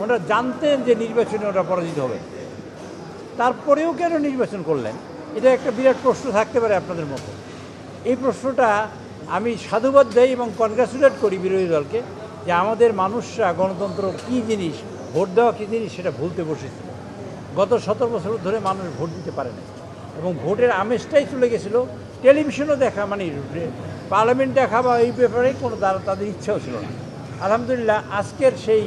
ওনারা জানতেন যে নির্বাচনে ওরা পরাজিত হবে, তারপরেও কেন নির্বাচন করলেন? এটা একটা বিরাট প্রশ্ন থাকতে পারে আপনাদের মতো। এই প্রশ্নটা আমি সাধুবাদ দেই এবং কনগ্রাচুলেট করি বিরোধী দলকে যে আমাদের মানুষরা গণতন্ত্র কী জিনিস, ভোট দেওয়া কী জিনিস সেটা ভুলতে বসেছিল। গত 17 বছর ধরে মানুষ ভোট দিতে পারে না এবং ভোটের আমেজটাই চলে গেছিল। টেলিভিশনও দেখা মানে পার্লামেন্ট দেখা বা এই ব্যাপারে কোনো তাদের ইচ্ছাও ছিল না। আলহামদুলিল্লাহ আজকের সেই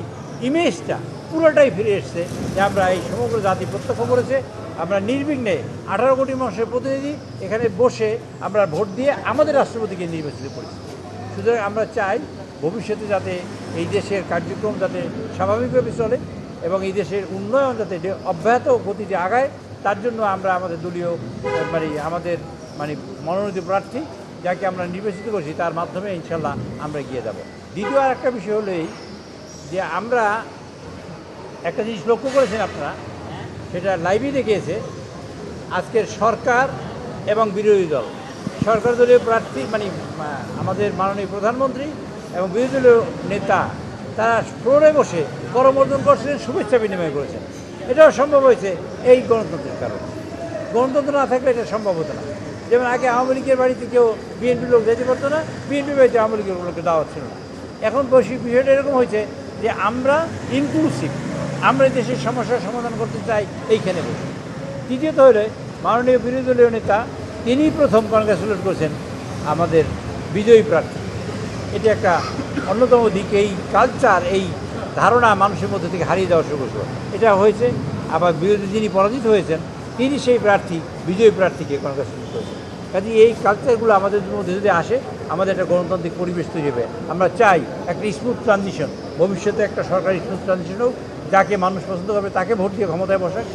ইমেজটা পুরোটাই ফিরে এসছে যে আমরা এই সমগ্র জাতি প্রত্যক্ষ করেছে। আমরা নির্বিঘ্নে 18 কোটি মানুষের প্রতিনিধি এখানে বসে আমরা ভোট দিয়ে আমাদের রাষ্ট্রপতিকে নির্বাচিত করেছি। সুতরাং আমরা চাই ভবিষ্যতে যাতে এই দেশের কার্যক্রম যাতে স্বাভাবিকভাবে চলে এবং এই দেশের উন্নয়ন যাতে অব্যাহত গতিতে আগায়, তার জন্য আমরা আমাদের দলীয় আমাদের মনোনীত প্রার্থী যাকে আমরা নির্বাচিত করছি তার মাধ্যমে ইনশাল্লাহ আমরা এগিয়ে যাব। দ্বিতীয় আর একটা বিষয় হলো এই যে আমরা একটা জিনিস লক্ষ্য করেছেন আপনারা, সেটা লাইভে দেখিয়েছে আজকের সরকার এবং বিরোধী দল। সরকার দলীয় প্রার্থী আমাদের মাননীয় প্রধানমন্ত্রী এবং বিরোধী দলীয় নেতা তারা ফ্লোরে বসে করমর্দন করছিলেন, শুভেচ্ছা বিনিময় করেছেন। এটাও সম্ভব হয়েছে এই গণতন্ত্রের কারণে। গণতন্ত্র না থাকলে এটা সম্ভব হতো না। যেমন আগে আওয়ামী লীগের বাড়িতে কেউ বিএনপির লোক যেতে পারতো না, বিএনপি বাড়িতে আওয়ামী লীগের লোককে দাওয়াত ছিল না। এখন বৈশ্বিক বিষয়টা এরকম হয়েছে যে আমরা ইনক্লুসিভ, আমরা দেশের সমস্যার সমাধান করতে চাই এইখানে বসে। তৃতীয়ত হলে মাননীয় বিরোধী দলীয় নেতা তিনি প্রথম কনগ্রাচুলেট করেছেন আমাদের বিজয়ী প্রার্থী। এটি একটা অন্যতম দিক। এই কালচার, এই ধারণা মানুষের মধ্যে থেকে হারিয়ে দেওয়া শুরু করেছিল। এটা হয়েছে। আবার বিরোধী যিনি পরাজিত হয়েছেন তিনি সেই প্রার্থী বিজয়ী প্রার্থীকে কনগ্রাচুলেট করেছেন। কাজে এই কালচারগুলো আমাদের মধ্যে যদি আসে আমাদের একটা গণতান্ত্রিক পরিবেশ তৈরি হবে। আমরা চাই একটা স্মুথ ট্রানজিশন, ভবিষ্যতে একটা সরকারি স্মুথ ট্রানজিশন হোক, যাকে মানুষ পছন্দ করবে তাকে ভোট দিয়ে ক্ষমতায় বসাক।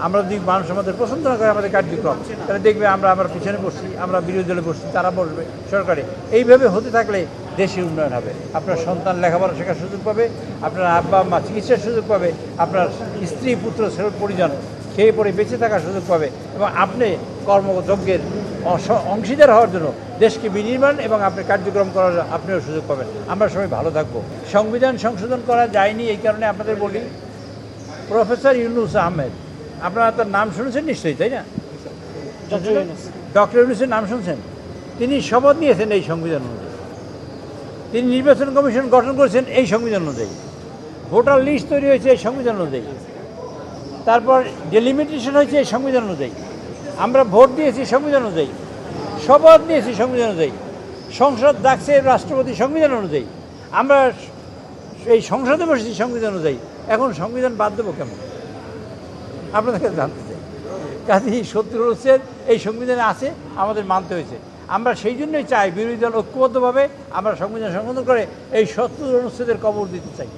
আমরা যদি মানুষ আমাদের পছন্দ না করে আমাদের কার্যক্রম, তাহলে দেখবে আমরা পিছনে বসছি, আমরা বিরোধী দলে বসছি, তারা বসবে সরকারে। এইভাবে হতে থাকলে দেশের উন্নয়ন হবে। আপনার সন্তান লেখাপড়া শেখার সুযোগ পাবে, আপনার আব্বা আম্মা চিকিৎসার সুযোগ পাবে, আপনার স্ত্রী পুত্র পরিজন খেয়ে পড়ে বেঁচে থাকার সুযোগ পাবে এবং আপনি কর্মযজ্ঞের অংশীদার হওয়ার জন্য দেশকে বিনির্মাণ এবং আপনি কার্যক্রম করার আপনিও সুযোগ পাবেন। আমরা সবাই ভালো থাকবো। সংবিধান সংশোধন করা যায়নি এই কারণে আপনাদের বলি, প্রফেসর ইউনুস আহমেদ, আপনারা তার নাম শুনেছেন নিশ্চয়ই, তাই না? ডক্টর ইউনুসের নাম শুনছেন? তিনি শপথ নিয়েছেন এই সংবিধান অনুযায়ী, তিনি নির্বাচন কমিশন গঠন করেছেন এই সংবিধান অনুযায়ী, ভোটার লিস্ট তৈরি হয়েছে এই সংবিধান অনুযায়ী, তারপর ডেলিমিটেশন হয়েছে এই সংবিধান অনুযায়ী, আমরা ভোট দিয়েছি সংবিধান অনুযায়ী, শপথ নিয়েছি সংবিধান অনুযায়ী, সংসদ ডাকছে রাষ্ট্রপতি সংবিধান অনুযায়ী, আমরা এই সংসদে বসেছি সংবিধান অনুযায়ী। এখন সংবিধান বাদ দেবো কেমন? আপনাদের কাছে জানতে চাই। কাজেই 70 অনুচ্ছেদ এই সংবিধানে আছে, আমাদের মানতে হয়েছে। আমরা সেই জন্যই চাই বিরোধী দল ঐক্যবদ্ধভাবে আমরা সংবিধান সংশোধন করে এই 70 অনুচ্ছেদের কবর দিতে চাই।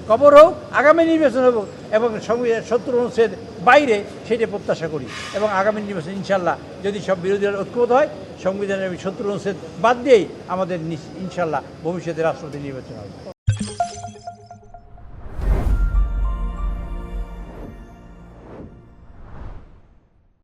কবর হোক, আগামী নির্বাচন হোক এবং সংবিধান 70 অনুচ্ছেদ বাইরে সেটা প্রত্যাশা করি এবং আগামী নির্বাচন ইনশাল্লাহ যদি সব বিরোধী দল ঐক্যবদ্ধ হয় সংবিধানের 70 অনুচ্ছেদ বাদ দিয়েই আমাদের ইনশাল্লাহ ভবিষ্যতে রাষ্ট্রপতি নির্বাচন হবে।